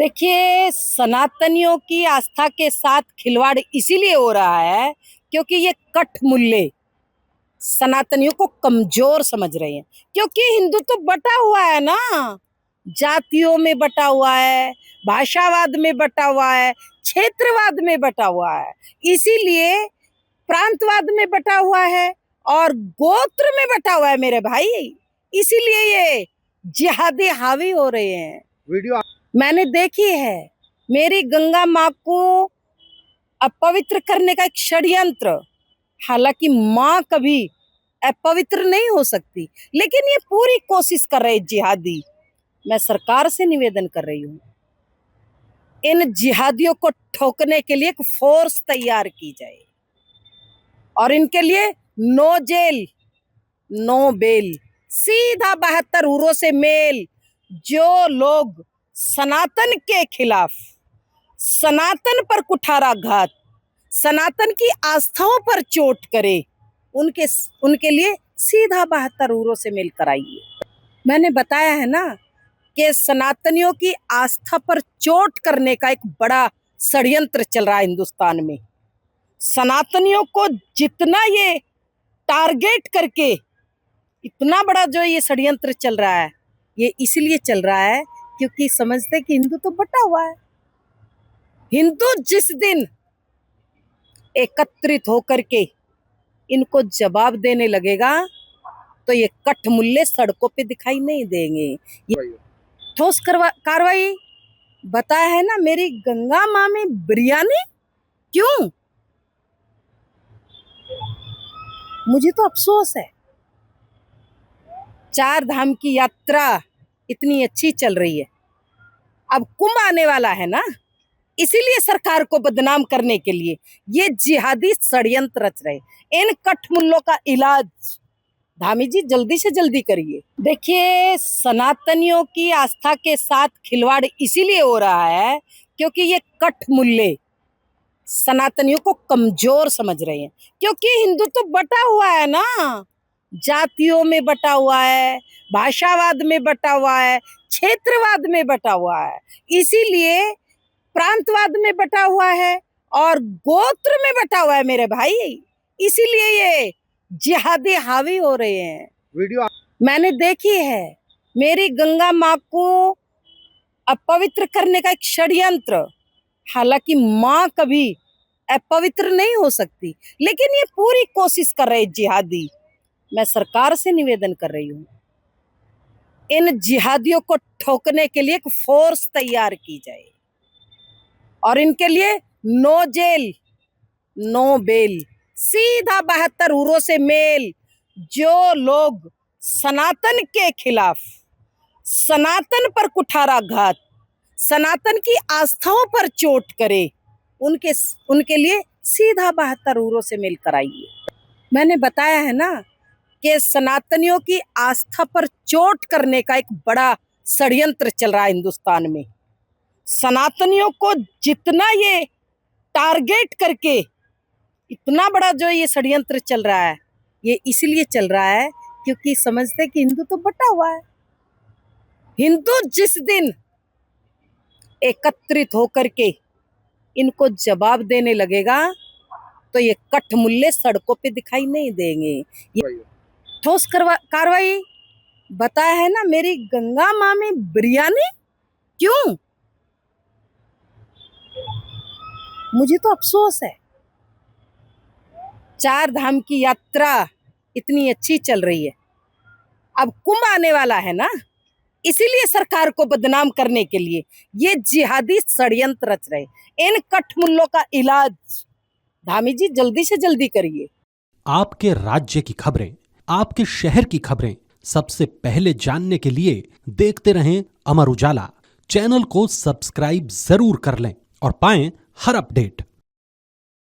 देखिए, सनातनियों की आस्था के साथ खिलवाड़ इसीलिए हो रहा है क्योंकि ये कठमुल्ले सनातनियों को कमजोर समझ रहे हैं। क्योंकि हिंदुत्व तो बटा हुआ है ना, जातियों में बटा हुआ है, भाषावाद में बटा हुआ है, क्षेत्रवाद में बटा हुआ है, इसीलिए प्रांतवाद में बटा हुआ है और गोत्र में बटा हुआ है मेरे भाई। इसीलिए ये जिहादी हावी हो रहे हैं। वीडियो मैंने देखी है, मेरी गंगा माँ को अपवित्र करने का एक षड्यंत्र। हालांकि माँ कभी अपवित्र नहीं हो सकती, लेकिन ये पूरी कोशिश कर रहे जिहादी। मैं सरकार से निवेदन कर रही हूँ, इन जिहादियों को ठोकने के लिए एक फोर्स तैयार की जाए और इनके लिए नो जेल नो बेल, सीधा 72 हुरों से मेल। जो लोग सनातन के खिलाफ, सनातन पर कुठाराघात, सनातन की आस्थाओं पर चोट करे, उनके लिए सीधा 72 हुरों से मेल कराइए। मैंने बताया है ना कि सनातनियों की आस्था पर चोट करने का एक बड़ा षड्यंत्र चल रहा है हिंदुस्तान में। सनातनियों को जितना ये टारगेट करके इतना बड़ा जो ये षड्यंत्र चल रहा है, ये इसलिए चल रहा है क्योंकि समझते कि हिंदू तो बटा हुआ है। हिंदू जिस दिन एकत्रित होकर के इनको जवाब देने लगेगा तो ये कठमुल्ले सड़कों पे दिखाई नहीं देंगे। ये ठोस कार्रवाई बताया है ना, मेरी गंगा माँ में बिरयानी क्यों? मुझे तो अफसोस है, 4 धाम की यात्रा इतनी अच्छी चल रही है, अब कुंभ आने वाला है ना, इसीलिए सरकार को बदनाम करने के लिए ये जिहादी षड्यंत्र रच रहे। इन कठमुल्लों का इलाज धामी जी जल्दी से जल्दी करिए। देखिए, सनातनियों की आस्था के साथ खिलवाड़ इसीलिए हो रहा है क्योंकि ये कठमुल्ले सनातनियों को कमजोर समझ रहे हैं। क्योंकि हिंदुत्व तो बटा हुआ है ना, जातियों में बटा हुआ है, भाषावाद में बटा हुआ है, क्षेत्रवाद में बटा हुआ है, इसीलिए प्रांतवाद में बटा हुआ है और गोत्र में बटा हुआ है मेरे भाई। इसीलिए ये जिहादी हावी हो रहे हैं। वीडियो मैंने देखी है, मेरी गंगा माँ को अपवित्र करने का एक षड्यंत्र। हालांकि माँ कभी अपवित्र नहीं हो सकती, लेकिन ये पूरी कोशिश कर रहे जिहादी। मैं सरकार से निवेदन कर रही हूँ, इन जिहादियों को ठोकने के लिए एक फोर्स तैयार की जाए और इनके लिए नो जेल नो बेल, सीधा 72 हुरों से मेल। जो लोग सनातन के खिलाफ, सनातन पर कुठाराघात, सनातन की आस्थाओं पर चोट करे, उनके लिए सीधा 72 हुरों से मेल कराइए। मैंने बताया है ना कि सनातनियों की आस्था पर चोट करने का एक बड़ा षड्यंत्र चल रहा है हिंदुस्तान में। सनातनियों को जितना ये टारगेट करके इतना बड़ा जो ये षड्यंत्र चल रहा है, ये इसलिए चल रहा है क्योंकि समझते कि हिंदू तो बटा हुआ है। हिंदू जिस दिन एकत्रित होकर के इनको जवाब देने लगेगा तो ये कठमुल्ले सड़कों पे दिखाई नहीं देंगे। ये ठोस कार्रवाई बताया है ना, मेरी गंगा माँ में बिरयानी क्यों? मुझे तो अफसोस है, 4 धाम की यात्रा इतनी अच्छी चल रही है, अब कुंभ आने वाला है ना, इसीलिए सरकार को बदनाम करने के लिए ये जिहादी षड्यंत्र रच रहे। इन कठमुल्लों का इलाज धामी जी जल्दी से जल्दी करिए। आपके राज्य की खबरें, आपके शहर की खबरें सबसे पहले जानने के लिए देखते रहें अमर उजाला। चैनल को सब्सक्राइब जरूर कर लें और पाएं हर अपडेट।